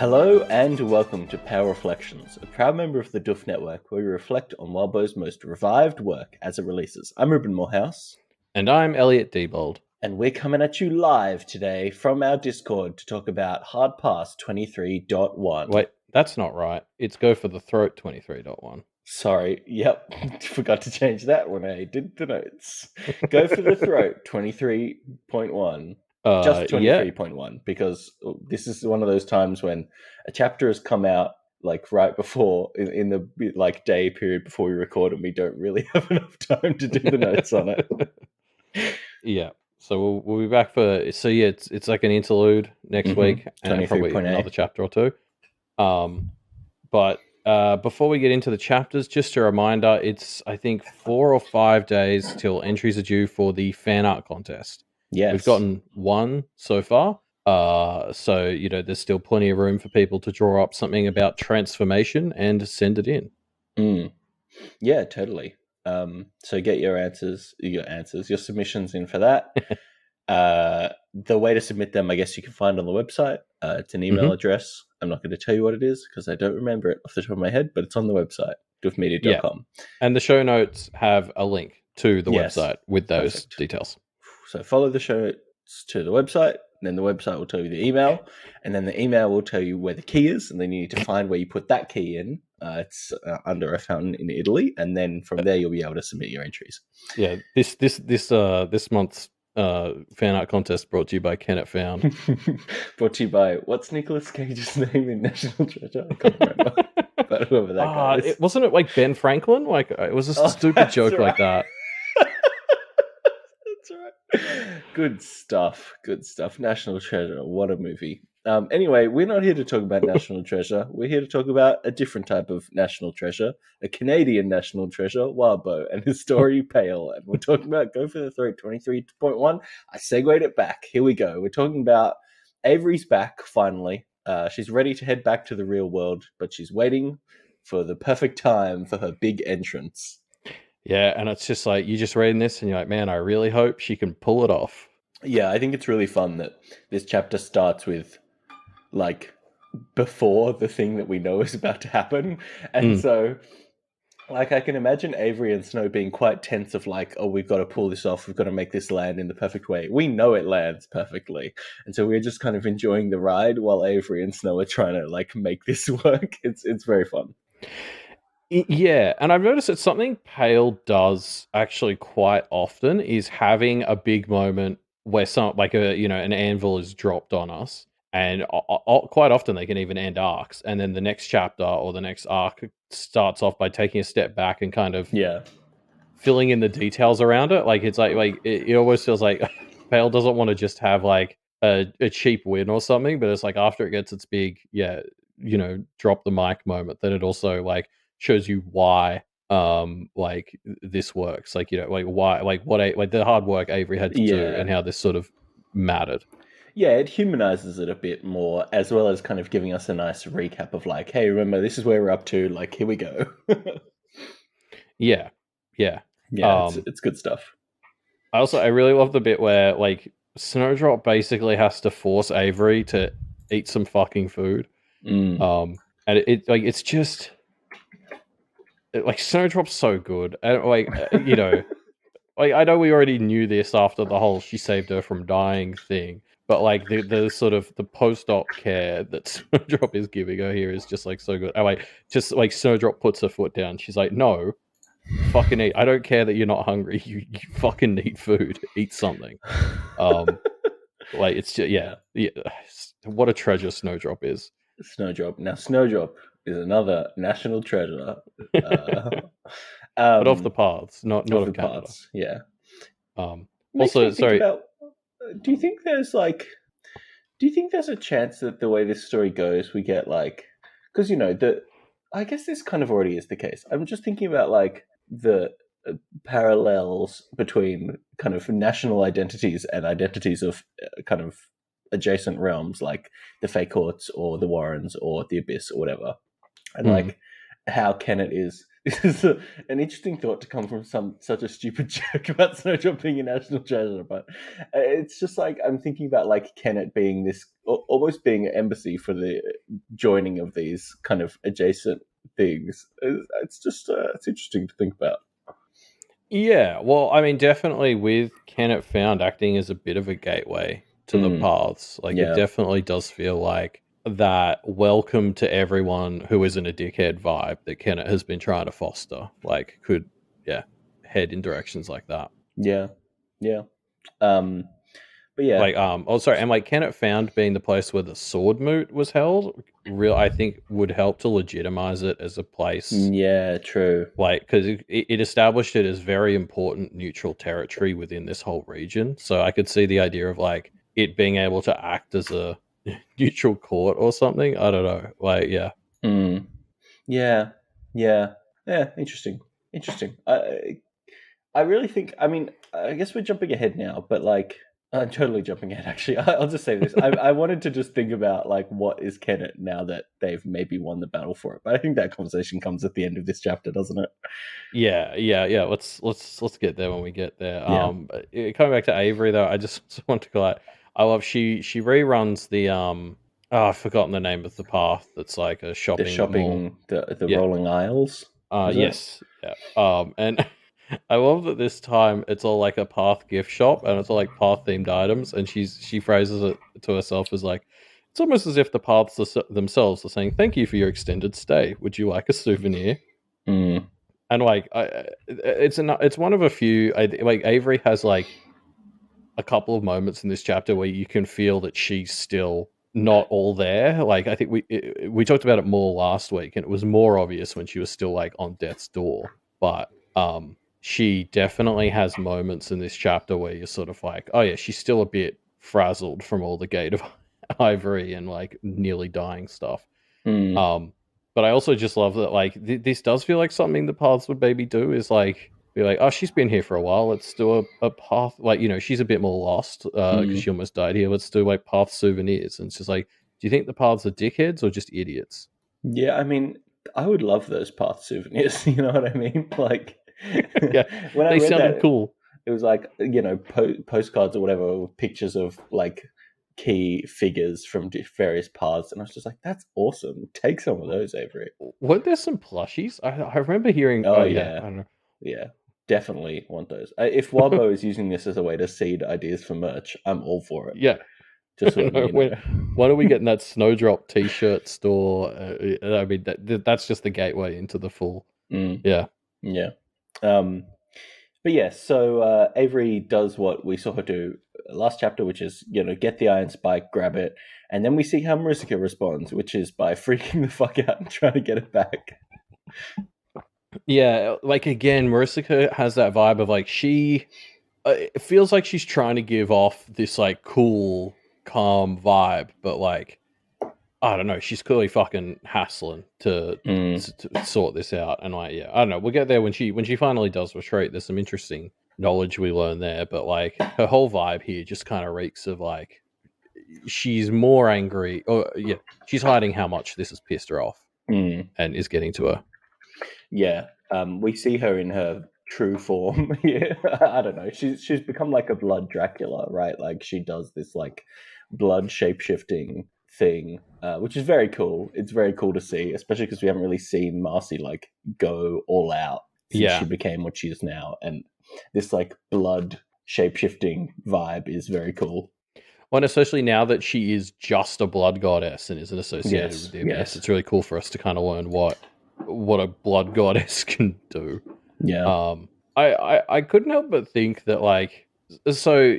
Hello and welcome to Power Reflections, a proud member of the Duff Network where we reflect on Wildbow's most revived work as it releases. I'm Ruben Morehouse. And I'm Elliot Diebold. And we're coming at you live today from our Discord to talk about Hard Pass 23.1. Wait, that's not right. It's Go for the Throat 23.1. Sorry, yep, forgot to change that when I did the notes. Go for the Throat 23.1. Just 23.1, because this is one of those times when a chapter has come out like right before in the like day period before we record, and we don't really have enough time to do the notes on it. Yeah, so we'll be back for it's like an interlude next week and probably another chapter or two. But before we get into the chapters, just a reminder, it's I think 4 or 5 days till entries are due for the fan art contest. Yes. We've gotten one so far. So, there's still plenty of room for people to draw up something about transformation and send it in. Yeah, totally. So get your submissions in for that. The way to submit them, I guess you can find on the website. It's an email address. I'm not going to tell you what it is because I don't remember it off the top of my head, but it's on the website, duffmedia.com. Yeah. And the show notes have a link to the website with those details. So follow the show notes to the website, and then the website will tell you the email, and then the email will tell you where the key is, and then you need to find where you put that key in. It's under a fountain in Italy, and then from there you'll be able to submit your entries. Yeah, this month's fan art contest brought to you by Kenneth Found. Brought to you by what's Nicolas Cage's name in National Treasure? I can't remember. But whoever that guy is. Wasn't it like Ben Franklin? Like it was a stupid joke like that. That's right. Good stuff. National Treasure. What a movie. Anyway, we're not here to talk about National Treasure. We're here to talk about a different type of national treasure, a Canadian national treasure, Wildbow, and his story, Pale. And we're talking about Go for the Throat 23.1. I segued it back. Here we go. We're talking about Avery's back, finally. She's ready to head back to the real world, but she's waiting for the perfect time for her big entrance. Yeah, and it's just like, you're just reading this and you're like, man, I really hope she can pull it off. Yeah, I think it's really fun that this chapter starts with, like, before the thing that we know is about to happen. And so, like, I can imagine Avery and Snow being quite tense of like, oh, we've got to pull this off. We've got to make this land in the perfect way. We know it lands perfectly. And so we're just kind of enjoying the ride while Avery and Snow are trying to, like, make this work. It's very fun. Yeah, and I've noticed that something Pale does actually quite often is having a big moment where an anvil is dropped on us, and quite often they can even end arcs, and then the next chapter or the next arc starts off by taking a step back and kind of filling in the details around it. Like it's like it always feels like Pale doesn't want to just have like a cheap win or something, but it's like after it gets its big drop the mic moment, then it also like shows you why like this works, like why, like what like the hard work Avery had to do and how this sort of mattered. Yeah, it humanizes it a bit more, as well as kind of giving us a nice recap of like, hey, remember, this is where we're up to, like, here we go. Yeah, it's good stuff. I really love the bit where like Snowdrop basically has to force Avery to eat some fucking food. And it like it's just like Snowdrop's so good, and like like I know we already knew this after the whole she saved her from dying thing, but like the sort of the post-op care that Snowdrop is giving her here is just like so good. And like just like Snowdrop puts her foot down, she's like, no, fucking eat. I don't care that you're not hungry. You fucking need food. Eat something. Like it's just yeah. What a treasure Snowdrop is. Snowdrop. Now Snowdrop is another national treasure. But off the paths, not of the Canada. Paths, yeah. Also, sorry. Do you think there's a chance that the way this story goes, we get like, because I guess this kind of already is the case. I'm just thinking about like the parallels between kind of national identities and identities of kind of adjacent realms, like the Fey Courts or the Warrens or the Abyss or whatever, and like how Kennett is This is an interesting thought to come from such a stupid joke about Snowdrop being a national treasure, but it's just like I'm thinking about like Kennet being this almost being an embassy for the joining of these kind of adjacent things. It's just it's interesting to think about. Yeah, well, I mean, definitely with Kenneth Found acting as a bit of a gateway to the Mm, paths. Like, it yeah, definitely does feel like that welcome to everyone who isn't a dickhead vibe that Kenneth has been trying to foster. Like, could, yeah, head in directions like that. yeah, yeah. Um, but yeah, Like, oh, sorry, and like Kenneth Found being the place where the sword moot was held, real, I think would help to legitimize it as a place yeah, true. like because it established it as very important neutral territory within this whole region. So I could see the idea of like it being able to act as a neutral court or something. I don't know. Like, yeah, Mm, yeah, yeah, yeah. Interesting, interesting. I really think. I mean, I guess we're jumping ahead now, but like, I'm totally jumping ahead. Actually, I'll just say this. I wanted to just think about like what is Kennet now that they've maybe won the battle for it. But I think that conversation comes at the end of this chapter, doesn't it? yeah. Let's get there when we get there. Yeah, Coming back to Avery though, I just want to go out. I love she reruns the oh, I've forgotten the name of the path. That's like a the shopping mall. shopping, the Yeah, rolling aisles. Is it? yes, yeah. And I love that this time it's all like a Path gift shop and it's all like Path themed items, and she phrases it to herself as like it's almost as if the Paths themselves are saying, "Thank you for your extended stay. Would you like a souvenir?" Mm, And like, it's one of a few. Like Avery has like a couple of moments in this chapter where you can feel that she's still not all there. Like I think we talked about it more last week, and it was more obvious when she was still like on death's door. But she definitely has moments in this chapter where you're sort of like, oh yeah, she's still a bit frazzled from all the Gate of Ivory and like nearly dying stuff. mm, Um, but I also just love that like this does feel like something the paths would maybe do is like be like, oh, she's been here for a while. Let's do a path. Like, you know, she's a bit more lost because mm. she almost died here. Let's do like path souvenirs. And it's just like, do you think the paths are dickheads or just idiots? Yeah, I mean, I would love those path souvenirs. You know what I mean? Like Yeah, when I they read sounded that, cool. it was like postcards or whatever with pictures of like key figures from various paths, and I was just like, "That's awesome! Take some of those, Avery." Weren't there some plushies? I remember hearing. Oh Oh yeah, I yeah, don't know. yeah, definitely want those. If Wildbow is using this as a way to seed ideas for merch, I'm all for it. Yeah, Just so no, you know. when are we getting that Snowdrop T-shirt store? I mean, that's just the gateway into the full. Mm, Yeah, yeah. But yeah, so Avery does what we saw her do last chapter, which is get the iron spike, grab it, and then we see how Marissa responds, which is by freaking the fuck out and trying to get it back. yeah. Like again, Marissa has that vibe of like she. It feels like she's trying to give off this like cool, calm vibe, but like I don't know, she's clearly fucking hassling Mm, to sort this out. And like, yeah, I don't know. We'll get there when she finally does retreat. There's some interesting knowledge we learn there, but like her whole vibe here just kind of reeks of like she's more angry, or yeah, she's hiding how much this has pissed her off mm, and is getting to her. yeah, we see her in her true form. Yeah, I don't know. She's become like a blood Dracula, right? Like she does this like blood shape shifting thing, which is very cool. It's very cool to see, especially because we haven't really seen Marcy like go all out since she Yeah. became what she is now, and this like blood shape shifting vibe is very cool. Well, and especially now that she is just a blood goddess and isn't associated with Yes, the abyss, yes, it's really cool for us to kind of learn what a blood goddess can do. yeah, Um, I couldn't help but think that like so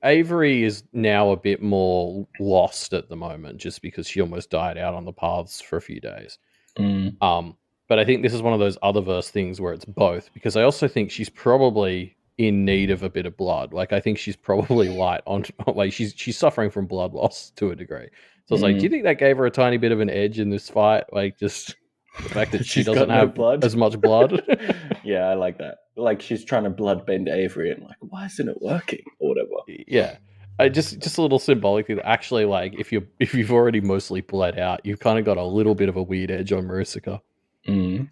Avery is now a bit more lost at the moment just because she almost died out on the paths for a few days. mm, Um, but I think this is one of those other verse things where it's both because I also think she's probably in need of a bit of blood. Like I think she's probably light on like she's suffering from blood loss to a degree. So I was like, do you mm. think that gave her a tiny bit of an edge in this fight? Like just the fact that she She's doesn't got no have blood. as much blood. Yeah, I like that. Like she's trying to bloodbend Avery, and like, why isn't it working or whatever? Yeah. I just a little symbolically that actually like if you've already mostly bled out, you've kind of got a little bit of a weird edge on Marisica. Mm.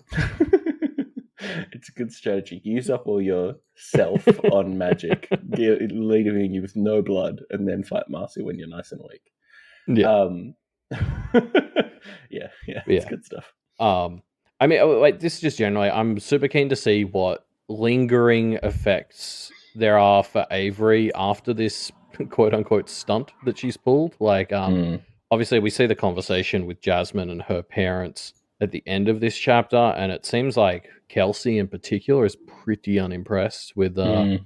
It's a good strategy. Use up all your self on magic, leaving you with no blood, and then fight Marcy when you're nice and weak. Yeah, Um, yeah, it's yeah. good stuff. I mean, like this is just generally. I'm super keen to see what lingering effects there are for Avery after this quote unquote stunt that she's pulled. Like, Mm, obviously we see the conversation with Jasmine and her parents at the end of this chapter, and it seems like Kelsey in particular is pretty unimpressed with mm.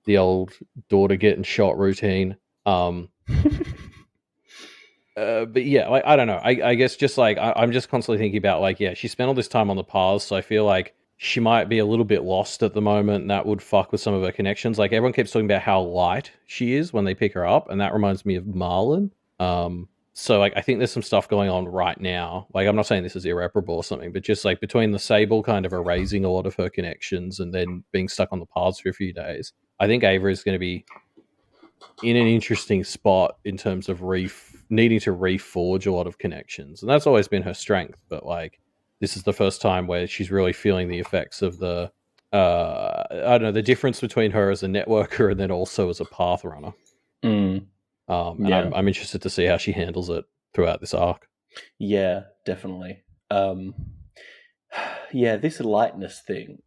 the old daughter getting shot routine. But yeah, like I don't know. I guess just like I'm just constantly thinking about like, yeah, she spent all this time on the paths, so I feel like she might be a little bit lost at the moment, and that would fuck with some of her connections. Like everyone keeps talking about how light she is when they pick her up, and that reminds me of Marlon. So like I think there's some stuff going on right now. Like I'm not saying this is irreparable or something, but just like between the Sable kind of erasing a lot of her connections and then being stuck on the paths for a few days, I think Avery is going to be in an interesting spot in terms of needing to reforge a lot of connections, and that's always been her strength. But like, this is the first time where she's really feeling the effects of the I don't know, the difference between her as a networker and then also as a path runner. Mm. And Yeah, I'm interested to see how she handles it throughout this arc. yeah, definitely. Yeah, this lightness thing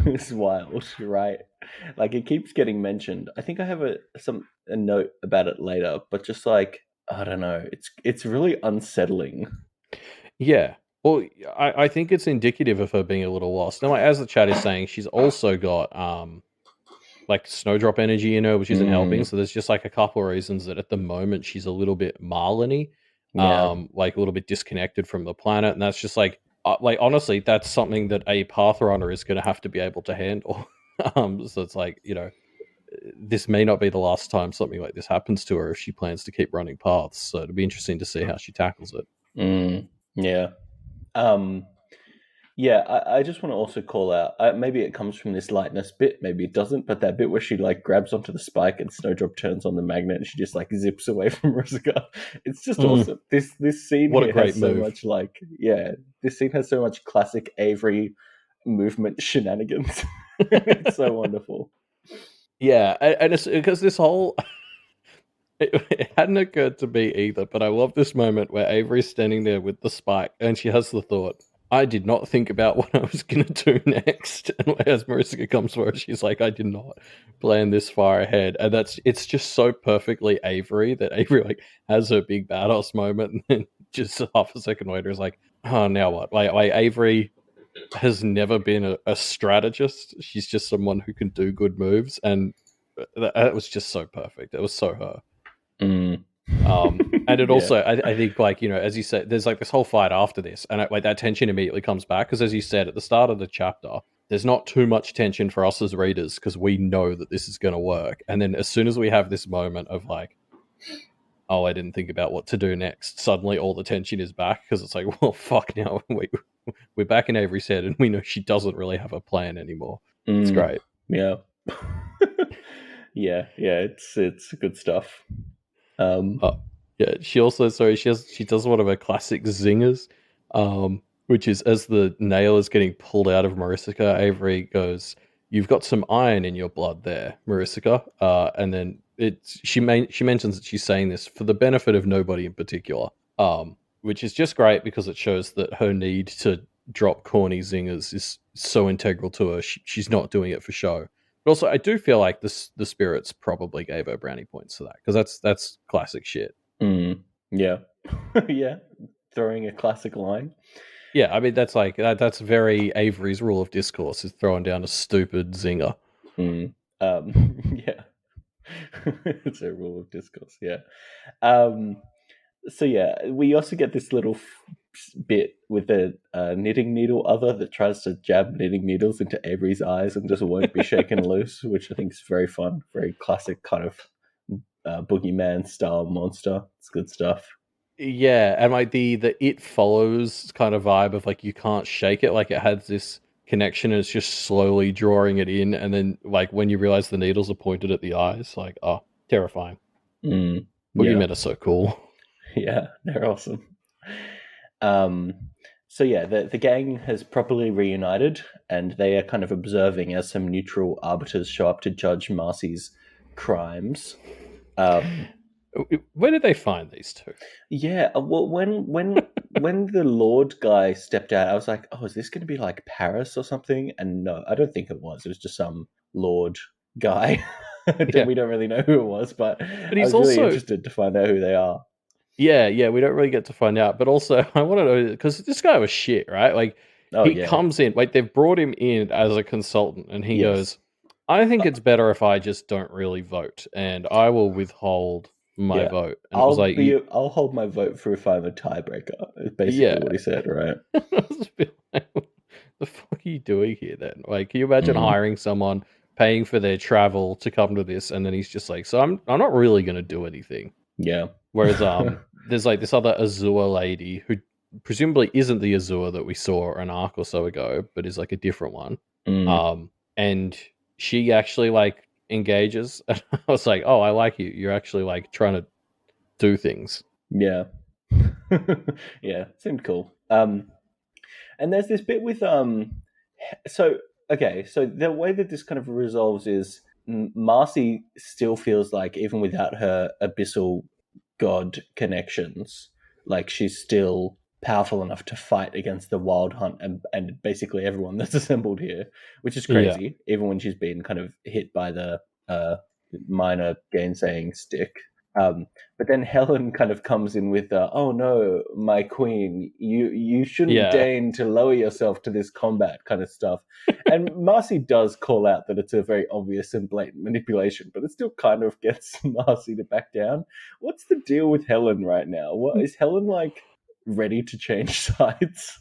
is wild, right? Like it keeps getting mentioned. I think I have a note about it later, but just like I don't know, it's really unsettling. Yeah. Well, I think it's indicative of her being a little lost. Now, like, as the chat is saying, she's also got like snowdrop energy in her, which isn't helping. Mm, So there's just like a couple of reasons that at the moment she's a little bit Marlin-y, yeah. like a little bit disconnected from the planet, and that's just like honestly, that's something that a path runner is going to have to be able to handle. So it's like this may not be the last time something like this happens to her if she plans to keep running paths. So it'll be interesting to see how she tackles it. Mm, yeah. Um, Yeah, I just want to also call out. Maybe it comes from this lightness bit, maybe it doesn't. But that bit where she like grabs onto the spike and Snowdrop turns on the magnet and she just like zips away from Rusica. It's just awesome. This scene What a here great has so move. much like this scene has so much classic Avery movement shenanigans. It's so wonderful. Yeah, and it's because this whole it hadn't occurred to me either, but I love this moment where Avery's standing there with the spike and she has the thought, I did not think about what I was going to do next. And as Marissa comes for her, she's like, I did not plan this far ahead. And it's just so perfectly Avery that Avery like has her big badass moment and then just half a second later is like, oh, now what? Like Avery has never been a strategist. She's just someone who can do good moves. And that was just so perfect. It was so her. Mm. And it Yeah. also, I think, like as you said, there's like this whole fight after this, and like that tension immediately comes back because, as you said at the start of the chapter, there's not too much tension for us as readers because we know that this is going to work. And then as soon as we have this moment of like, oh, I didn't think about what to do next, suddenly all the tension is back because it's like, well, fuck, now we're back in Avery's head, and we know she doesn't really have a plan anymore. It's Mm. great. Yeah. Yeah, it's good stuff. Um, Uh, yeah, she also she does one of her classic zingers, which is as the nail is getting pulled out of Marissa, Avery goes, "You've got some iron in your blood there, Marissa." And then she mentions that she's saying this for the benefit of nobody in particular, which is just great because it shows that her need to drop corny zingers is so integral to her. She's not doing it for show. But also, I do feel like the spirits probably gave her brownie points for that because that's classic shit. mm, yeah. Yeah. Throwing a classic line. Yeah, I mean that's like that's very Avery's rule of discourse is throwing down a stupid zinger. Mm. Yeah. It's a rule of discourse. Yeah. Um, so yeah, we also get this little bit with a knitting needle other that tries to jab knitting needles into Avery's eyes and just won't be shaken loose, which I think is very fun, very classic kind of boogeyman style monster. It's good stuff. Yeah, and like the it follows kind of vibe of like you can't shake it, like it has this connection and it's just slowly drawing it in, and then like when you realize the needles are pointed at the eyes, like oh, terrifying. Mm, yeah, Boogeymen are so cool. yeah, they're awesome. Um, So yeah, the gang has properly reunited, and they are kind of observing as some neutral arbiters show up to judge Marcy's crimes. Where did they find these two? Yeah, well, when the Lord guy stepped out, I was like, oh, is this going to be like Paris or something? And no, I don't think it was. It was just some Lord guy. Yeah, We don't really know who it was, but but I he's was really also interested to find out who they are. yeah. We don't really get to find out, but also I want to know because this guy was shit, right? Like Oh he yeah, comes in, like they've brought him in as a consultant, and he yes, goes, "I think it's better if I just don't really vote, and I will withhold my yeah. vote." And it was like, I'll hold my vote for if I'm a tiebreaker. Is basically yeah. what he said, right? I was just be like, what the fuck are you doing here then? Like, can you imagine Mm, hiring someone, paying for their travel to come to this, and then he's just like, so I'm not really gonna do anything. yeah. Whereas there's like this other Azure lady who presumably isn't the Azure that we saw an arc or so ago, but is like a different one. Mm, And she actually like engages. And I was like, oh, I like you. You're actually like trying to do things. yeah. Yeah, seemed cool. And there's this bit with so okay, so the way that this kind of resolves is Marcy still feels like even without her abyssal god connections, like she's still powerful enough to fight against the wild hunt and basically everyone that's assembled here, which is Yeah. crazy, even when she's been kind of hit by the uh, minor gainsaying stick. But then Helen kind of comes in with, "Oh no, my queen, you shouldn't Yeah. deign to lower yourself to this combat," kind of stuff. And Marcy does call out that it's a very obvious and blatant manipulation, but it still kind of gets Marcy to back down. What's the deal with Helen right now? What is Helen like ready to change sides?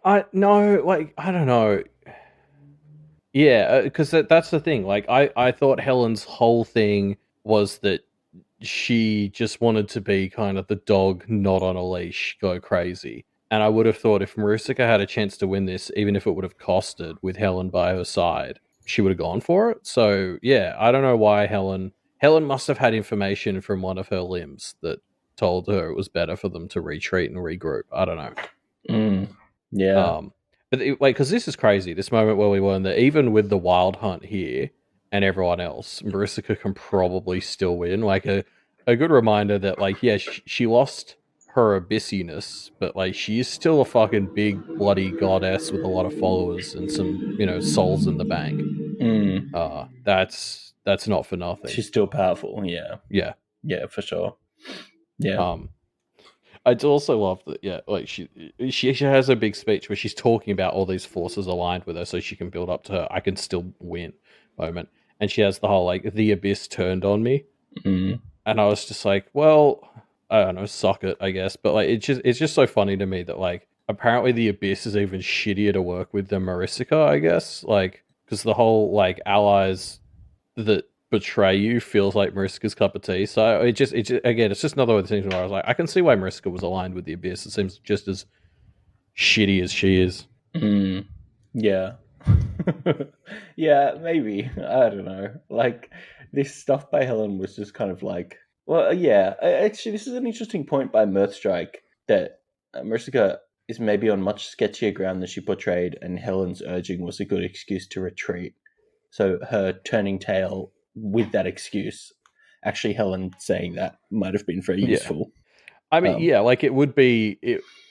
I no, like I don't know. Yeah, because that's the thing. Like, I thought Helen's whole thing was that she just wanted to be kind of the dog not on a leash, go crazy. And I would have thought if Marusika had a chance to win this, even if it would have costed with Helen by her side, she would have gone for it. So yeah, I don't know why Helen must have had information from one of her limbs that told her it was better for them to retreat and regroup. I don't know. Mm, yeah. Um, but like, because this is crazy. This moment where we learn that even with the wild hunt here and everyone else, Marissa can probably still win. Like a good reminder that, like, yeah, she lost her abyssiness, but like she is still a fucking big bloody goddess with a lot of followers and some souls in the bank. Mm. That's not for nothing. She's still powerful. Yeah. Yeah. Yeah, for sure. Yeah. Um, I do also love that, yeah, like she has a big speech where she's talking about all these forces aligned with her, so she can build up to her "I can still win" moment, and she has the whole like the abyss turned on me, Mm. and I was just like, well, I don't know, suck it, I guess, but like it's just so funny to me that like apparently the abyss is even shittier to work with than Marisica, I guess, like because the whole like allies that betray you feels like Mariska's cup of tea. So again, it's just another one of the things where I was like, I can see why Mariska was aligned with the Abyss. It seems just as shitty as she is. Mm. Yeah. Yeah, maybe. I don't know. Like, this stuff by Helen was just kind of like, well, yeah. Actually, this is an interesting point by Mirthstrike that Marissa is maybe on much sketchier ground than she portrayed, and Helen's urging was a good excuse to retreat. So her turning tail with that excuse, actually, Helen saying that might have been very Yeah. useful. I mean, yeah, like it would be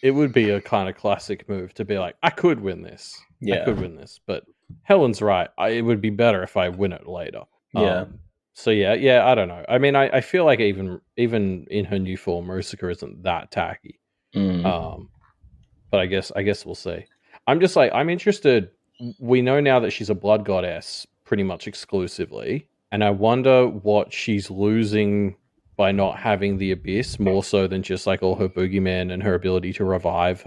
a kind of classic move to be like, I could win this. I Yeah. could win this. But Helen's right. It would be better if I win it later. Yeah. So yeah, I don't know. I mean, I feel like even in her new form, Marusika isn't that tacky. Mm. Um, but I guess we'll see. I'm just like I'm interested. We know now that she's a blood goddess pretty much exclusively, and I wonder what she's losing by not having the abyss more so than just like all her boogeyman and her ability to revive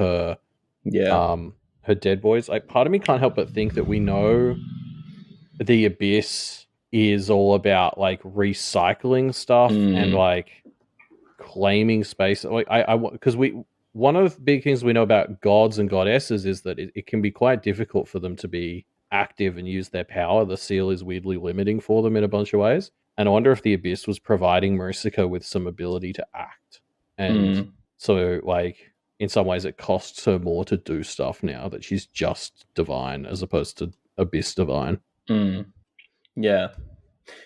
Yeah. her dead boys. Like part of me can't help but think that we know the abyss is all about like recycling stuff and Mm. like claiming space. Like because we one of the big things we know about gods and goddesses is that it can be quite difficult for them to be active and use their power. The seal is weirdly limiting for them in a bunch of ways. And I wonder if the abyss was providing Marisica with some ability to act. And Mm. so like in some ways it costs her more to do stuff now that she's just divine as opposed to abyss divine. Yeah.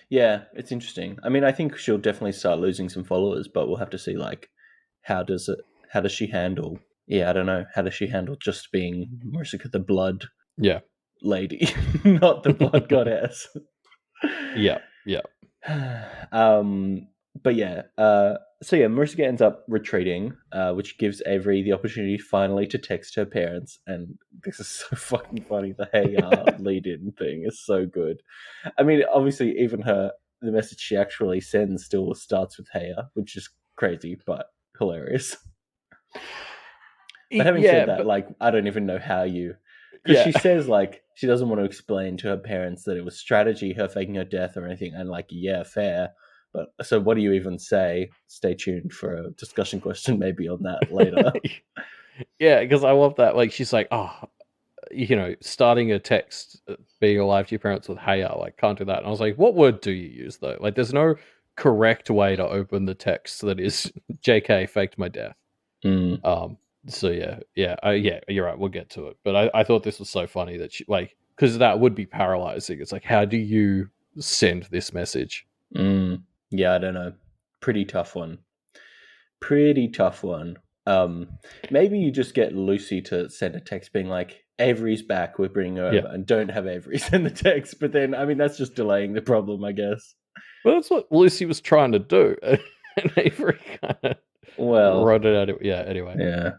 Yeah, it's interesting. I mean, I think she'll definitely start losing some followers, but we'll have to see like how does she handle? Yeah, I don't know. How does she handle just being Marika the Blood Yeah. Lady, not the Blood Goddess? Yeah. But yeah, so yeah, Marika ends up retreating, which gives Avery the opportunity finally to text her parents, and this is so fucking funny. The heya lead-in thing is so good. I mean, obviously, even the message she actually sends still starts with heya, which is crazy but hilarious. But having said that, like, I don't even know how because she says like she doesn't want to explain to her parents that it was strategy, her faking her death or anything, and like, yeah, fair. But so, what do you even say? Stay tuned for a discussion question maybe on that later. Yeah, because I love that. Like, she's like, oh, starting a text, being alive to your parents with heya, like, can't do that. And I was like, what word do you use though? Like, there's no correct way to open the text that is JK faked my death. So yeah, you're right. We'll get to it. But I thought this was so funny that she, like, because that would be paralyzing. It's like, how do you send this message? Yeah, I don't know. Pretty tough one. Maybe you just get Lucy to send a text being like, Avery's back, we're bringing her over, and don't have Avery send the text. But then, I mean, that's just delaying the problem, I guess. Well, that's what Lucy was trying to do, and Avery kind of wrote it out. Yeah. Anyway. Yeah.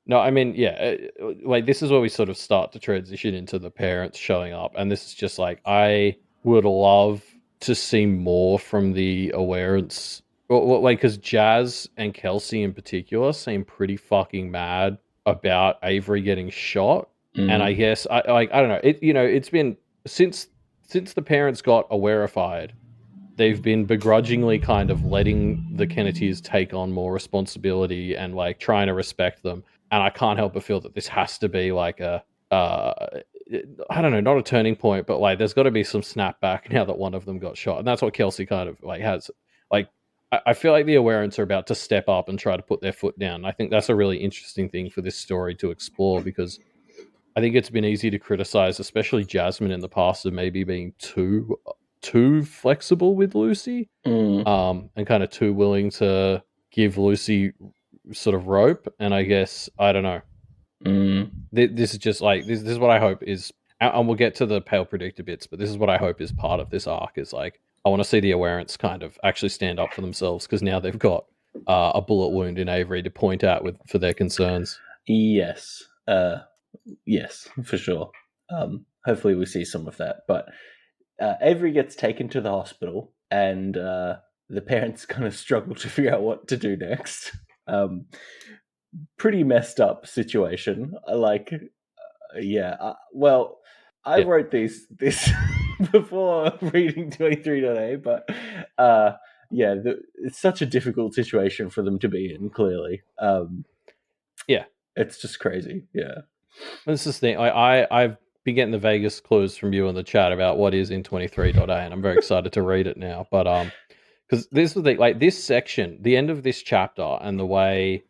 No, I mean, yeah, like this is where we sort of start to transition into the parents showing up, and this is just like, I would love to see more from the awareness, like, because Jazz and Kelsey in particular seem pretty fucking mad about Avery getting shot, and I guess I don't know, it's been since the parents got awarified, they've been begrudgingly kind of letting the Kennedys take on more responsibility and like trying to respect them. And I can't help but feel that this has to be like I don't know, not a turning point, but like there's got to be some snapback now that one of them got shot. And that's what Kelsey kind of like has. Like, I feel like the Awarens are about to step up and try to put their foot down. I think that's a really interesting thing for this story to explore, because I think it's been easy to criticize, especially Jasmine in the past, of maybe being too flexible with Lucy, and kind of too willing to give Lucy sort of rope. And I guess, I don't know, this is just like, this is what I hope is, and we'll get to the Pale Predictor bits, but this is what I hope is part of this arc, is like, I want to see the Awarens kind of actually stand up for themselves, because now they've got a bullet wound in Avery to point out for their concerns. Yes, for sure. Hopefully we see some of that. But Avery gets taken to the hospital, and the parents kind of struggle to figure out what to do next. Pretty messed up situation. Like, I wrote this before reading 23.a, but it's such a difficult situation for them to be in, clearly. It's just crazy. Yeah. This is the thing. I've been getting the Vegas clues from you in the chat about what is in 23.a, and I'm very excited to read it now. But because this was like this section, the end of this chapter, and the way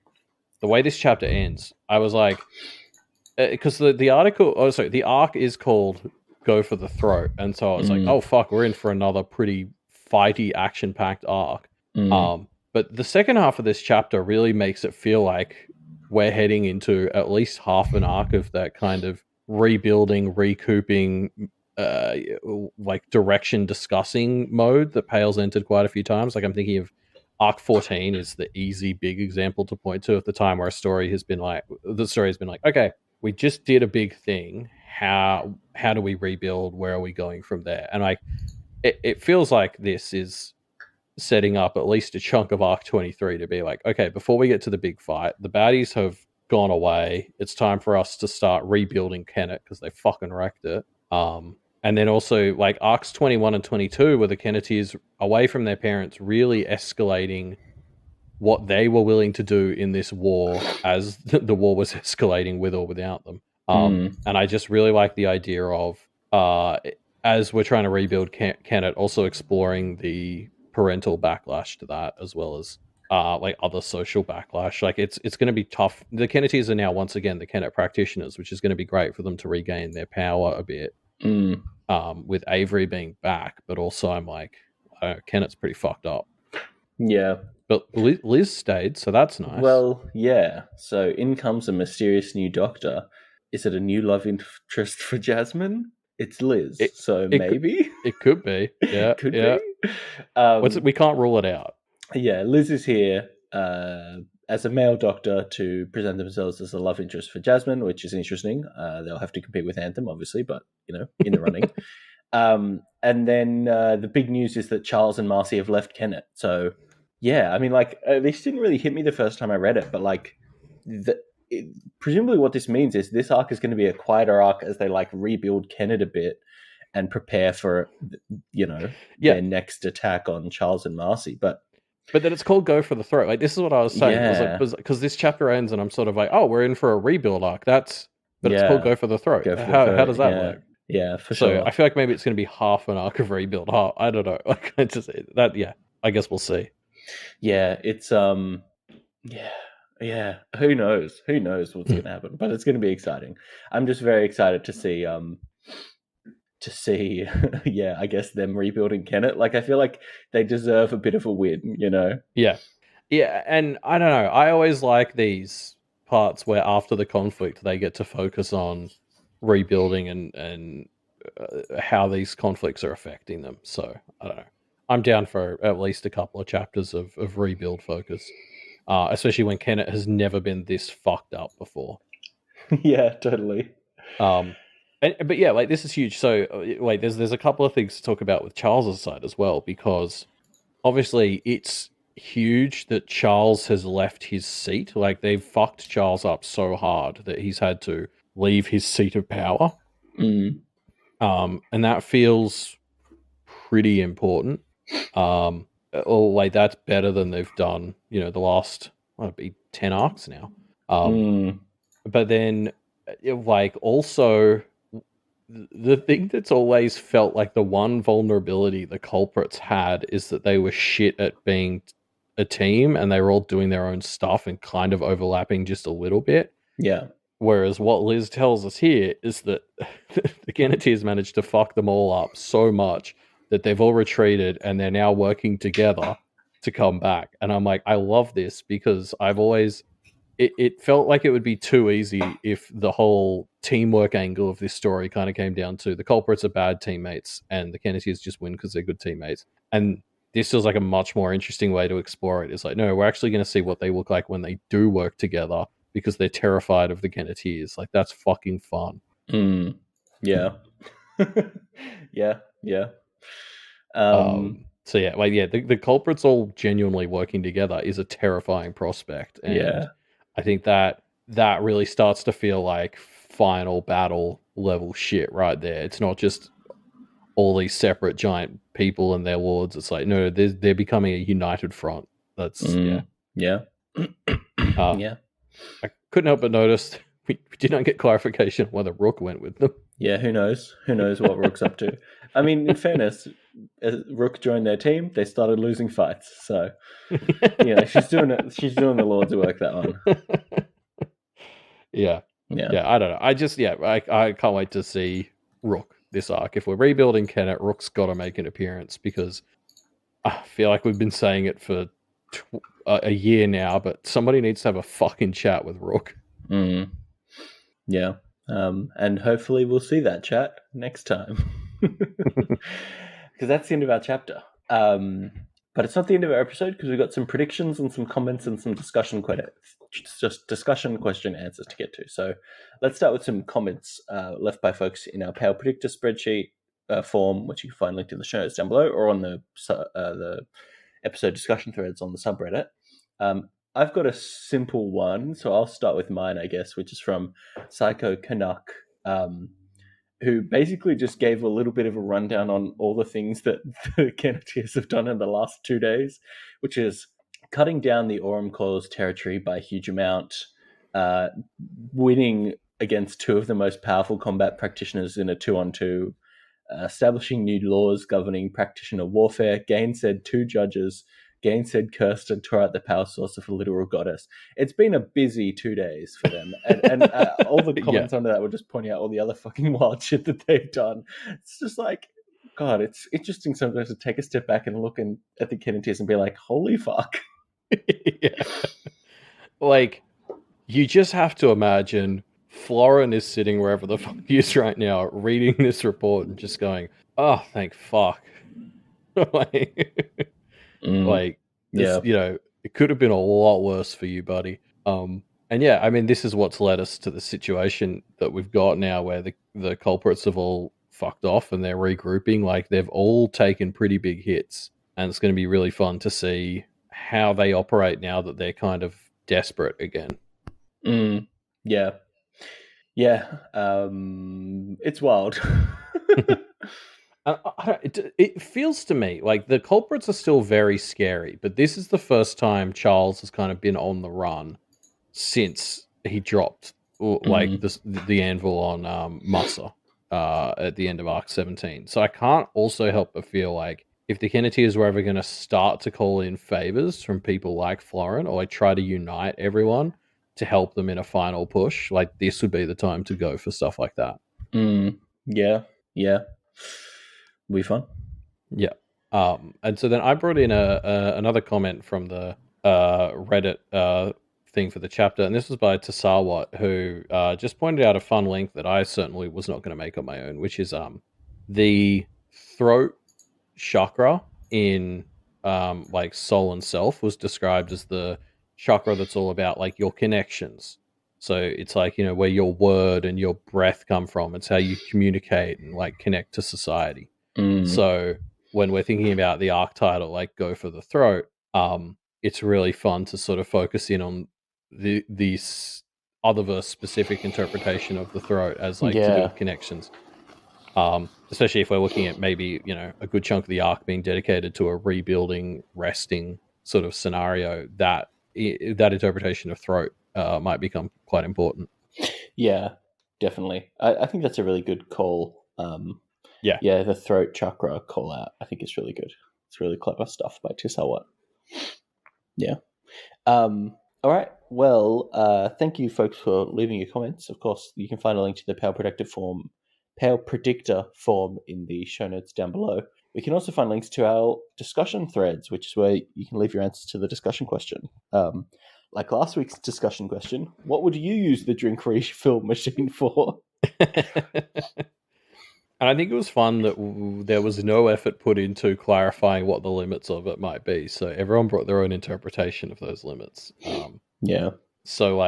this chapter ends, I was like, because the arc is called "Go for the Throat," and so I was like, oh fuck, we're in for another pretty fighty, action-packed arc. But the second half of this chapter really makes it feel like we're heading into at least half an arc of that kind of rebuilding, recouping, like direction discussing mode that Pale's entered quite a few times. Like, I'm thinking of arc 14 is the easy big example to point to at the time where the story has been like, okay, we just did a big thing. How do we rebuild? Where are we going from there? And like, it feels like this is setting up at least a chunk of arc 23 to be like, okay, before we get to the big fight, the baddies have gone away. It's time for us to start rebuilding Kennet, because they fucking wrecked it. And then also like arcs 21 and 22, where the Kennedys away from their parents really escalating what they were willing to do in this war as the war was escalating with or without them. And I just really like the idea of, as we're trying to rebuild Kennet, also exploring the parental backlash to that, as well as like other social backlash. Like it's going to be tough. The Kennedys are now once again the Kennet practitioners, which is going to be great for them to regain their power a bit. Mm. With Avery being back, but also I'm like, Kennet's pretty fucked up. Yeah. But Liz stayed, so that's nice. Well, yeah. So in comes a mysterious new doctor. Is it a new love interest for Jasmine? It's Liz, It so it could maybe. it could be, yeah, Could yeah. be. What's it? We can't rule it out. Yeah, Liz is here as a male doctor to present themselves as a love interest for Jasmine, which is interesting. They'll have to compete with Anthem, obviously, but in the running. And then the big news is that Charles and Marcy have left Kennet. So, yeah, I mean, like, this didn't really hit me the first time I read it, but like, presumably what this means is this arc is going to be a quieter arc as they like rebuild Kennet a bit and prepare for their next attack on Charles and Marcy. But then it's called Go for the Throat. Like, this is what I was saying. Yeah. It was like, because this chapter ends and I'm sort of like, oh, we're in for a rebuild arc. But it's called Go for the Throat. Go for the How Throat, does that yeah. work? Yeah, for So sure. I feel like maybe it's going to be half an arc of rebuild. I don't know. Like, I just that. Yeah, I guess we'll see. Yeah, it's yeah. Who knows? Who knows what's going to happen? But it's going to be exciting. I'm just very excited to see yeah, I guess them rebuilding Kennet. Like, I feel like they deserve a bit of a win, Yeah, and I don't know. I always like these parts where after the conflict they get to focus on rebuilding and how these conflicts are affecting them. So I don't know. I'm down for at least a couple of chapters of rebuild focus, especially when Kennet has never been this fucked up before. Yeah, totally. But yeah, like, this is huge. So wait, there's a couple of things to talk about with Charles's side as well, because obviously it's huge that Charles has left his seat. Like, they've fucked Charles up so hard that he's had to leave his seat of power. Mm. And that feels pretty important. Or like, that's better than they've done, the last, what would be 10 arcs now. But then, like, also the thing that's always felt like the one vulnerability the culprits had is that they were shit at being a team, and they were all doing their own stuff and kind of overlapping just a little bit. Yeah. Whereas what Liz tells us here is that the Genetiers managed to fuck them all up so much that they've all retreated and they're now working together to come back. And I'm like, I love this, because I've always... It felt like it would be too easy if the whole teamwork angle of this story kind of came down to the culprits are bad teammates and the Kennedys just win because they're good teammates. And this feels like a much more interesting way to explore it. It's like, no, we're actually going to see what they look like when they do work together, because they're terrified of the Kennedys. Like, that's fucking fun. Yeah. Yeah. So yeah, like, yeah, the culprits all genuinely working together is a terrifying prospect. And yeah. I think that really starts to feel like final battle level shit right there. It's not just all these separate giant people and their lords. It's like, no, they're becoming a united front. That's Yeah. Yeah. I couldn't help but notice we did not get clarification whether Rook went with them. Yeah, who knows? Who knows what Rook's up to? I mean, in fairness, as Rook joined their team, they started losing fights. So, she's doing it. She's doing the Lord's work, that one. Yeah. I don't know. I can't wait to see Rook this arc. If we're rebuilding Kennet, Rook's got to make an appearance, because I feel like we've been saying it for a year now, but somebody needs to have a fucking chat with Rook. Yeah. And hopefully we'll see that chat next time. Because that's the end of our chapter. But it's not the end of our episode, because we've got some predictions and some comments and some discussion question answers to get to. So let's start with some comments left by folks in our Power Predictor spreadsheet form, which you can find linked in the show notes down below, or on the episode discussion threads on the subreddit. I've got a simple one, so I'll start with mine, I guess, which is from Psycho Canuck, who basically just gave a little bit of a rundown on all the things that the Kennetiers have done in the last 2 days, which is cutting down the Aurum Coil's territory by a huge amount, winning against two of the most powerful combat practitioners in a 2-on-2, establishing new laws governing practitioner warfare, gainsaid 2 judges, gainsaid, cursed, and tore out the power source of a literal goddess. It's been a busy 2 days for them, and all the comments under that were just pointing out all the other fucking wild shit that they've done. It's just like, God, it's interesting sometimes to take a step back and look at the Kennedys and be like, holy fuck. Yeah. Like, you just have to imagine Florin is sitting wherever the fuck he is right now, reading this report and just going, "Oh, thank fuck!" like, this, it could have been a lot worse for you, buddy. And yeah, I mean, this is what's led us to the situation that we've got now, where the culprits have all fucked off and they're regrouping. Like, they've all taken pretty big hits, and it's going to be really fun to see how they operate now that they're kind of desperate again. Yeah. It's wild. It feels to me like the culprits are still very scary, but this is the first time Charles has kind of been on the run since he dropped like the anvil on Musa at the end of Arc 17. So I can't also help but feel like if the Kennedys were ever going to start to call in favors from people like Florin, or like try to unite everyone to help them in a final push, like this would be the time to go for stuff like that. Yeah. Be fun. Yeah. And so then I brought in another comment from the Reddit thing for the chapter, and this was by Tasawat, who just pointed out a fun link that I certainly was not going to make on my own, which is the throat chakra in like Soul and Self was described as the chakra that's all about like your connections. So it's like, where your word and your breath come from. It's how you communicate and like connect to society. So when we're thinking about the arc title, like Go for the Throat, it's really fun to sort of focus in on the otherverse specific interpretation of the throat as like to do with connections. Especially if we're looking at maybe, a good chunk of the arc being dedicated to a rebuilding, resting sort of scenario, that interpretation of throat might become quite important. Yeah, definitely. I think that's a really good call. Yeah, the throat chakra call out, I think it's really good. It's really clever stuff by Tisawat. Yeah. All right. Well, thank you, folks, for leaving your comments. Of course, you can find a link to the Power Predictor form in the show notes down below. We can also find links to our discussion threads, which is where you can leave your answers to the discussion question. Like last week's discussion question, what would you use the drink refill machine for? And I think it was fun that there was no effort put into clarifying what the limits of it might be. So everyone brought their own interpretation of those limits. Yeah. So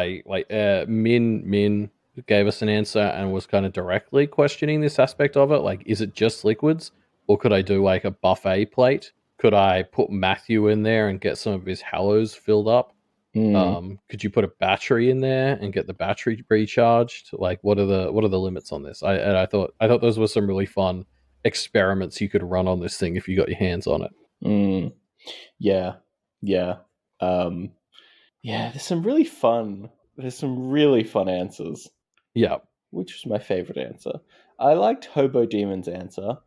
Min gave us an answer and was kind of directly questioning this aspect of it. Like, is it just liquids, or could I do like a buffet plate? Could I put Matthew in there and get some of his hallows filled up? Could you put a battery in there and get the battery recharged? Like, what are the limits on this? I thought those were some really fun experiments you could run on this thing if you got your hands on it. Yeah. There's some really fun answers. Yeah. Which was my favorite answer? I liked Hobo Demon's answer,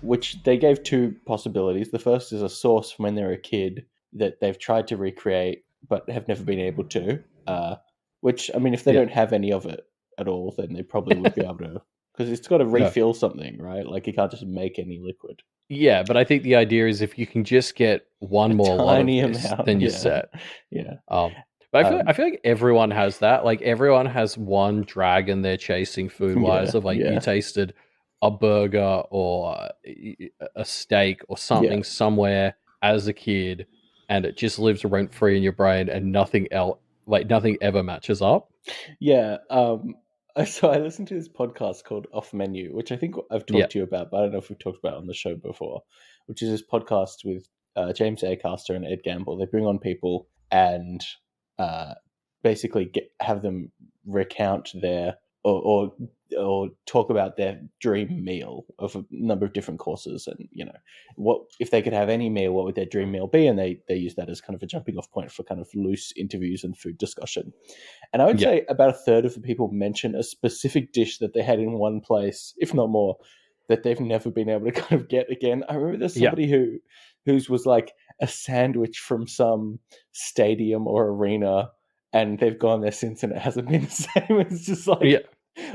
which they gave two possibilities. The first is a source from when they're a kid that they've tried to recreate but have never been able to. Which, I mean, if they don't have any of it at all, then they probably would be able to, because it's got to refill something, right? Like, you can't just make any liquid. Yeah, but I think the idea is if you can just get one more lot of this, then you're set. Yeah. But I feel like everyone has that. Like, everyone has one dragon they're chasing food-wise of like, you tasted a burger or a steak or something somewhere as a kid, and it just lives rent-free in your brain, and nothing else, like nothing ever matches up. Yeah. So I listened to this podcast called Off Menu, which I think I've talked to you about, but I don't know if we've talked about it on the show before, which is this podcast with James Acaster and Ed Gamble. They bring on people and basically have them recount their or talk about their dream meal of a number of different courses, and what if they could have any meal, what would their dream meal be? And they use that as kind of a jumping off point for kind of loose interviews and food discussion. And I would say about a third of the people mention a specific dish that they had in one place, if not more, that they've never been able to kind of get again. I remember there's somebody whose was like a sandwich from some stadium or arena, and they've gone there since, and it hasn't been the same. It's just like, Yeah.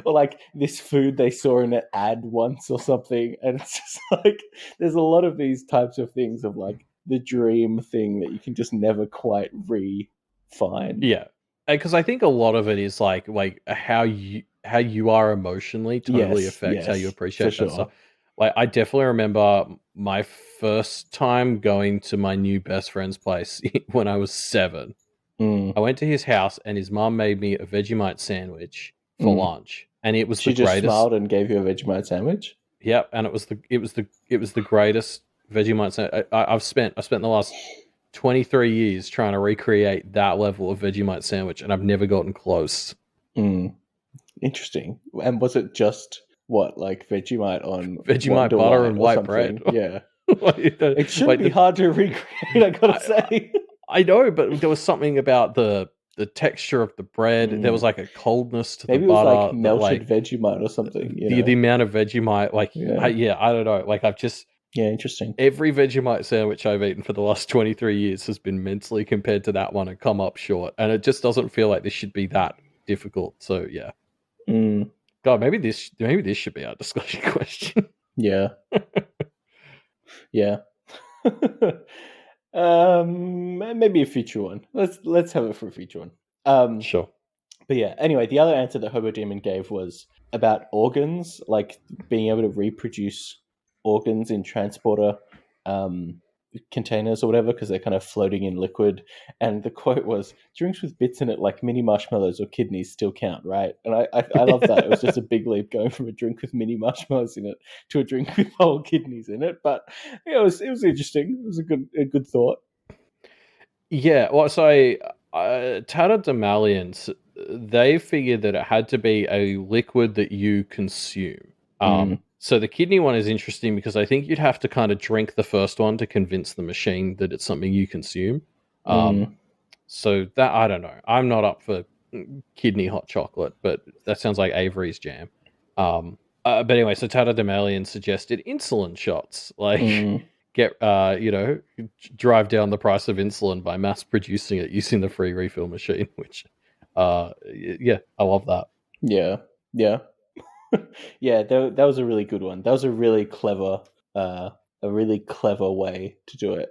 or like this food they saw in an ad once or something, and it's just like there's a lot of these types of things of like the dream thing that you can just never quite find. Yeah, because I think a lot of it is like how you are emotionally totally Yes, affects how you yes, for appreciate that stuff. sure. Like I definitely remember my first time going to my new best friend's place when I was 7. Mm, I went to his house and his mum made me a Vegemite sandwich for mm. lunch, and it was the She just greatest. smiled and gave you a Vegemite sandwich. Yep, and it was the greatest Vegemite sandwich. I've spent the last 23 years trying to recreate that level of Vegemite sandwich, and I've never gotten close. Mm, interesting. And was it just what, like Vegemite on Vegemite Wonder butter White and or white bread. something? Yeah. like, It shouldn't like be the, hard to recreate, I gotta I, say. I know, but there was something about the texture of the bread. There was Mm. like a coldness to the Maybe it was like butter that melted like Vegemite or something, the amount of Vegemite. Like Yeah. I don't know. Like I've just Yeah, interesting. every Vegemite sandwich I've eaten for the last 23 years has been mentally compared to that one and come up short. And it just doesn't feel like this should be that difficult. So yeah. Mm, God, maybe this should be our discussion question. yeah. Yeah. Maybe a future one. Let's have it for a future one. Sure. But yeah, anyway, the other answer that Hobo Demon gave was about organs, like being able to reproduce organs in transporter containers or whatever, because they're kind of floating in liquid. And the quote was, drinks with bits in it like mini marshmallows or kidneys still count, right? And I love that. It was just a big leap going from a drink with mini marshmallows in it to a drink with whole kidneys in it. But yeah, it was interesting. It was a good thought. Yeah, well, so Tata Demalians, they figured that it had to be a liquid that you consume. Mm, So the kidney one is interesting because I think you'd have to kind of drink the first one to convince the machine that it's something you consume. mm, So that I don't know. I'm not up for kidney hot chocolate, but that sounds like Avery's jam. But anyway, so Tata Demalian suggested insulin shots, like mm. get drive down the price of insulin by mass producing it using the free refill machine. Which, yeah, I love that. Yeah, yeah. Yeah, that was a really good one. That was a really clever way to do it.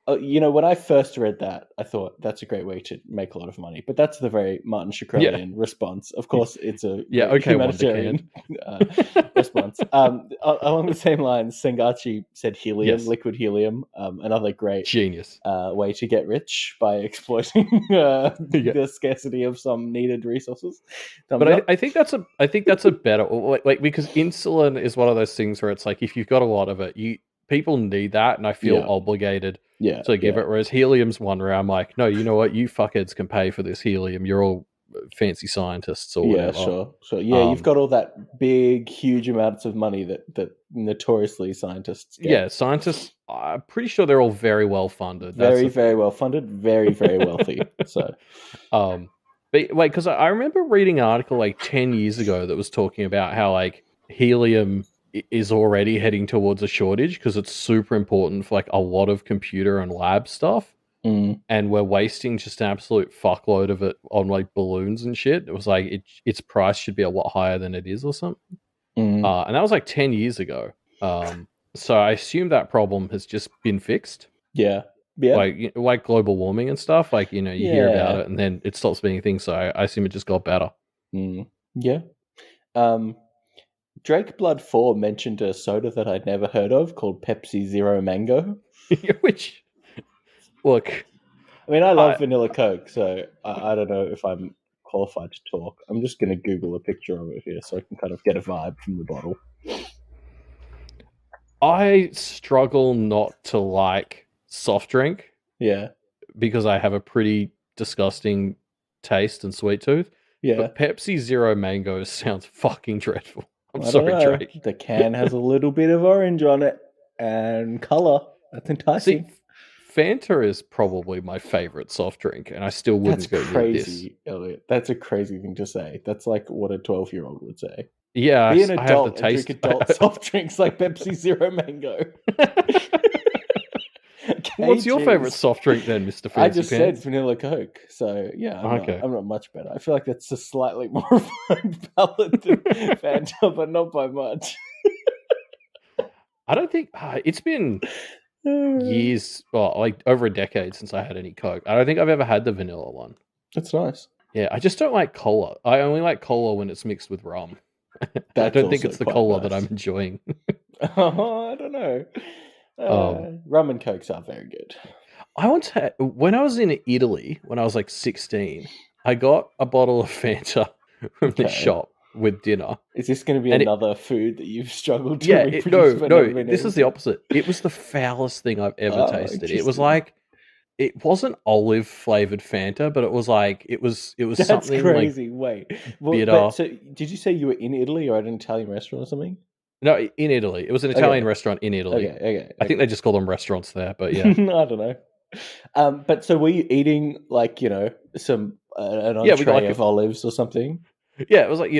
When I first read that, I thought that's a great way to make a lot of money. But that's the very Martin Yeah, Shkrelian response. Of course, it's a yeah. great Okay, Wonder can. humanitarian response. Along the same lines, Sengachi said helium, Yes, liquid helium, another great genius. way to get rich by exploiting Yeah. the scarcity of some needed resources. Thumbs But I, up. I think that's a better like because insulin is one of those things where it's like if you've got a lot of it, people need that, and I feel Yeah, obligated yeah, to give yeah. it. Whereas helium's one where I'm like, no, you know what, you fuckheads can pay for this helium. You're all fancy scientists or Yeah, whatever. sure, sure. Yeah, you've Um, got all that big, huge amounts of money that notoriously scientists yeah, get. scientists. I'm pretty sure they're all very well funded. That's Very, the very thing. well funded, very, very wealthy. So, um, but wait, because I remember reading an article like 10 years ago that was talking about how like helium is already heading towards a shortage because it's super important for like a lot of computer and lab stuff. mm, And we're wasting just an absolute fuckload of it on like balloons and shit. It was like its price should be a lot higher than it is or something. mm, And that was like 10 years ago. So I assume that problem has just been fixed, yeah, yeah, like global warming and stuff. Like you hear about yeah, it and then it stops being a thing. So I assume it just got better. yeah. Um, Drake Blood 4 mentioned a soda that I'd never heard of called Pepsi Zero Mango. Which look, I mean, I I love vanilla Coke, so I don't know if I'm qualified to talk. I'm just going to Google a picture of it here so I can kind of get a vibe from the bottle. I struggle not to like soft drink Yeah, because I have a pretty disgusting taste and sweet tooth. yeah. But Pepsi Zero Mango sounds fucking dreadful. I'm I don't sorry, know. Drake. The can has a little bit of orange on it and color. That's See, enticing. Fanta is probably my favorite soft drink, and I still That's wouldn't go near this. crazy, Elliot. That's a crazy thing to say. That's like what a 12-year-old would say. Yeah, Be an I have the adult and drink taste. adult soft drinks like Pepsi Zero Mango. What's your favorite jeez. soft drink then, Mr. I Fancy just said Pants? vanilla Coke, so yeah, Okay. I'm not much better. I feel like that's a slightly more refined palate than Fanta, but not by much. I don't think it's been years, well, like over a decade since I had any Coke. I don't think I've ever had the vanilla one. That's nice. Yeah, I just don't like cola. I only like cola when it's mixed with rum. I That's don't think also it's the quite cola that nice. I'm enjoying. Oh, I don't know. Rum and Cokes are very good. I once had, when I was in Italy, when I was like 16, I got a bottle of Fanta from this Okay. shop with dinner. Is this going to be And it, another food that you've struggled to yeah, reproduce but never no, been this able is the to? opposite. It was the foulest thing I've ever Oh, tasted. It was interesting. like, it wasn't olive flavored Fanta, but it was like, it was That's something like crazy. Wait, well, bitter. but so did you say you were in Italy or at an Italian restaurant or something? No, in Italy. It was an Italian Okay, restaurant in Italy. okay. I think they just call them restaurants there, but I yeah. don't know. But so were you eating like some an Yeah, we got entree like of olives or something? yeah, it was like,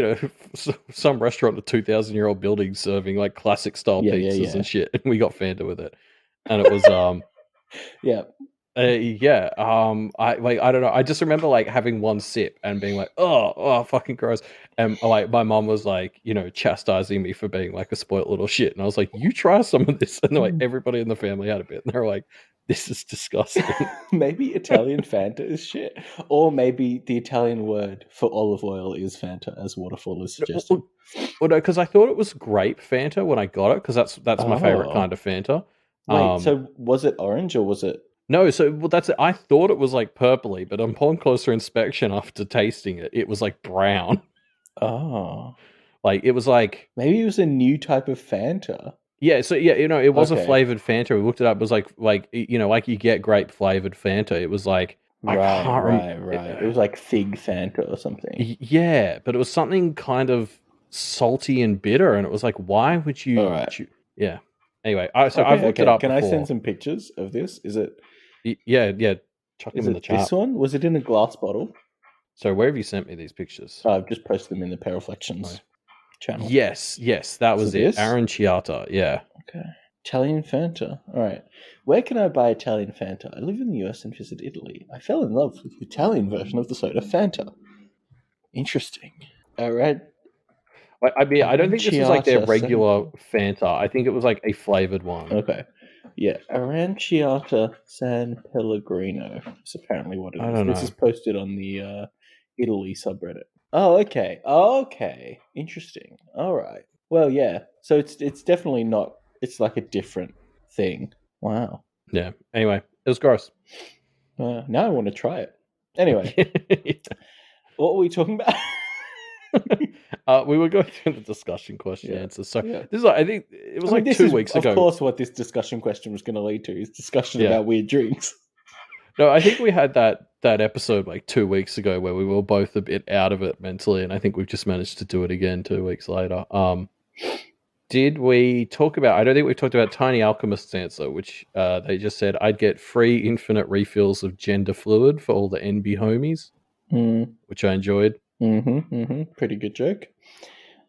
some restaurant with 2,000-year-old building serving like classic style pizzas Yeah. and shit. And we got Fanta with it. And it was Yeah. yeah, I don't know. I just remember like having one sip and being like, oh, fucking gross. And like my mom was like, chastising me for being like a spoiled little shit. And I was like, you try some of this. And like everybody in the family had a bit. And they were like, this is disgusting. Maybe Italian Fanta is shit, or maybe the Italian word for olive oil is Fanta, as Waterfall is suggesting. Well, no, because I thought it was grape Fanta when I got it, because that's my favorite Oh, kind of Fanta. wait. So was it orange or was it? No, so well, that's it. I thought it was like purpley, but upon closer inspection after tasting it, it was like brown. Oh, Like it was like maybe it was a new type of Fanta. yeah. So yeah, it was a Okay. flavored Fanta. We looked it up. It was like like you get grape flavored Fanta. It was like I can't Right. It was like fig Fanta or something. Yeah, but it was something kind of salty and bitter, and it was like, why would you? All right. Yeah. Anyway, I've looked it up Can before. I send some pictures of this? Is it? Yeah. Chuck Is them in the it chat. this one? Was it in a glass bottle? So where have you sent me these pictures? I've just posted them in the Paraflections channel. Yes, that was it. this? Aranciata, yeah. Okay. Italian Fanta. All right. Where can I buy Italian Fanta? I live in the US and visit Italy. I fell in love with the Italian version of the soda Fanta. Interesting. All right. I mean, I don't think this was like their Aranciata regular Fanta. I think it was like a flavored one. Okay. Yeah. Aranciata San Pellegrino is apparently what it is. I don't know. This is posted on the Italy subreddit. Oh, okay. Okay. Interesting. All right. Well, yeah. So it's definitely not. It's like a different thing. Wow. Yeah. Anyway, it was gross. Now I want to try it. Anyway, what were we talking about? We were going through the discussion question answers. So Yeah. this is like, I think it was like 2 weeks ago. Of course, what this discussion question was going to lead to is discussion about weird drinks. No, I think we had that episode like 2 weeks ago where we were both a bit out of it mentally, and I think we've just managed to do it again 2 weeks later. Did we talk about? I don't think we talked about Tiny Alchemist's answer, which they just said I'd get free infinite refills of gender fluid for all the NB homies, which I enjoyed. Pretty good joke.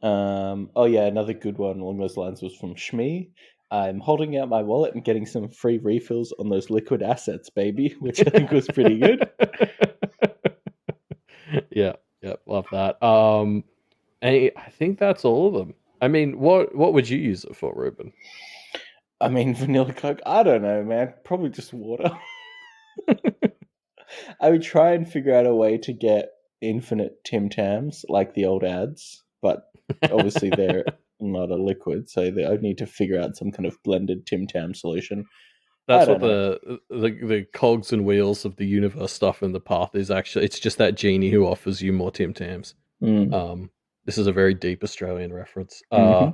Oh yeah, another good one along those lines was from Shmee. I'm holding out my wallet and getting some free refills on those liquid assets, baby, which I think was pretty good. Yeah, love that. And I think that's all of them. I mean, what would you use it for, Ruben? I mean, vanilla Coke. I don't know, man. Probably just water. I would try and figure out a way to get infinite Tim Tams like the old ads, but obviously they're not a liquid, so I would need to figure out some kind of blended Tim Tam solution. That's what the cogs and wheels of the universe stuff in the path is actually. It's just that genie who offers you more Tim Tams. This is a very deep Australian reference. Oh,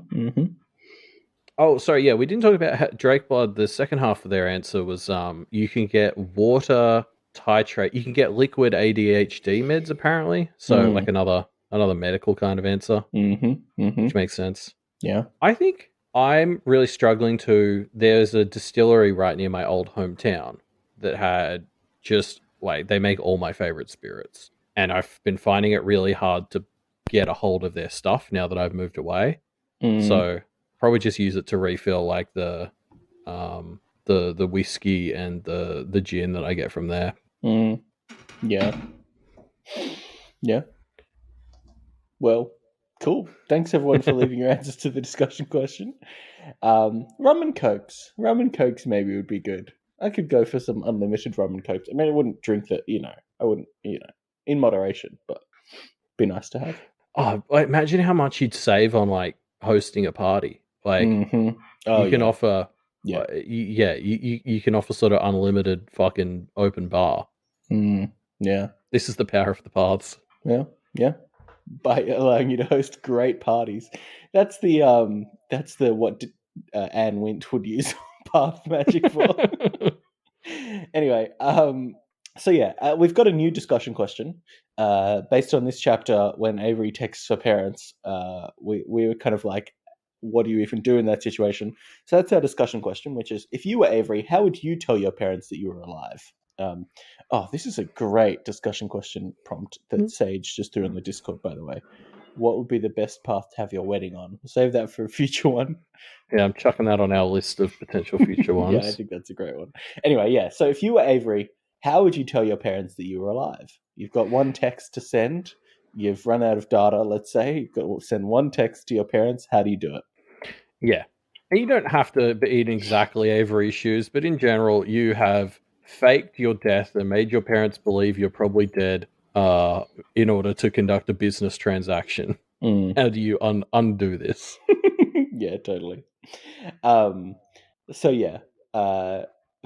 sorry. Yeah, we didn't talk about Drake Blood. The second half of their answer was you can get water titrate. You can get liquid ADHD meds apparently. So like another medical kind of answer, which makes sense. Yeah, I think I'm really struggling to. There's a distillery right near my old hometown that had just like they make all my favorite spirits, and I've been finding it really hard to get a hold of their stuff now that I've moved away. So probably just use it to refill like the the whiskey and the gin that I get from there. Yeah. Well, cool. Thanks everyone for leaving your answers to the discussion question. Rum and cokes. Rum and cokes maybe would be good. I could go for some unlimited rum and cokes. I mean, I wouldn't drink that, I wouldn't, in moderation, but be nice to have. Oh, imagine how much you'd save on like hosting a party. Like Oh, you can yeah. offer, Yeah. you can offer sort of unlimited fucking open bar. Yeah. This is the power of the paths. Yeah. By allowing you to host great parties. That's the what Anne Wint would use path magic for. Anyway, so yeah, we've got a new discussion question based on this chapter. When Avery texts her parents, we were kind of like, what do you even do in that situation? So that's our discussion question, which is, if you were Avery, how would you tell your parents that you were alive? This is a great discussion question prompt that Sage just threw in the Discord, by the way. What would be the best path to have your wedding on? We'll save that for a future one. Yeah, I'm chucking that on our list of potential future ones. Yeah, I think that's a great one. Anyway, yeah, so if you were Avery, how would you tell your parents that you were alive? You've got one text to send. You've run out of data, let's say. You've got to send one text to your parents. How do you do it? Yeah. And you don't have to be in exactly Avery's shoes, but in general, you have faked your death and made your parents believe you're probably dead in order to conduct a business transaction. How do you undo this? Yeah, totally. So yeah,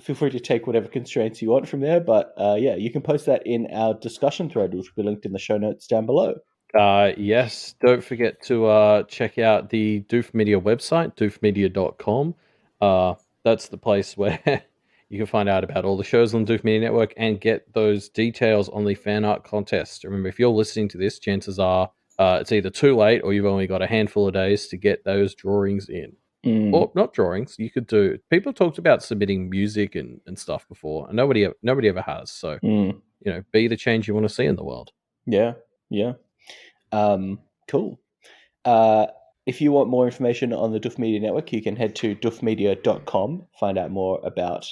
feel free to take whatever constraints you want from there, but yeah, you can post that in our discussion thread, which will be linked in the show notes down below. Yes, don't forget to check out the Doof Media website, doofmedia.com. That's the place where you can find out about all the shows on the Doof Media Network and get those details on the fan art contest. Remember, if you're listening to this, chances are it's either too late or you've only got a handful of days to get those drawings in. Or not drawings. You could do. People talked about submitting music and stuff before, and nobody ever has. So be the change you want to see in the world. Yeah. Cool. If you want more information on the Doof Media Network, you can head to doofmedia.com, find out more about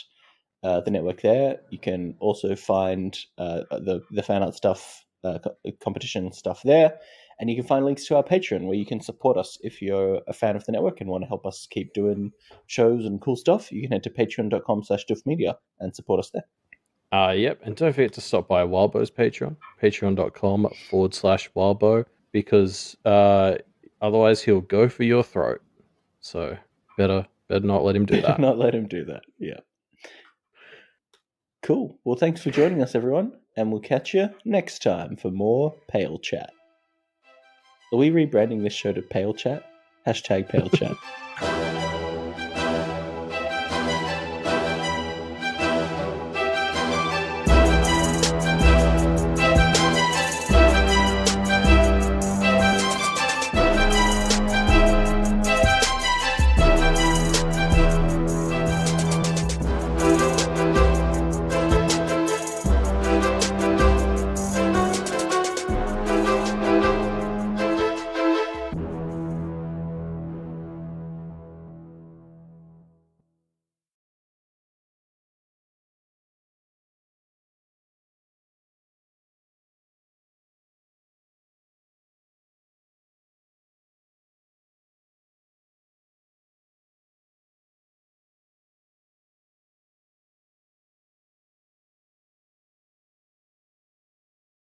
the network there. You can also find the fan art stuff, competition stuff there. And you can find links to our Patreon, where you can support us if you're a fan of the network and want to help us keep doing shows and cool stuff. You can head to patreon.com/doofmedia and support us there. Yep, and don't forget to stop by Wildbow's Patreon, patreon.com/Wildbow, because otherwise he'll go for your throat. So better not let him do that. Not let him do that, yeah. Cool. Well, thanks for joining us, everyone, and we'll catch you next time for more Pale Chat. Are we rebranding this show to Pale Chat? #Pale Chat.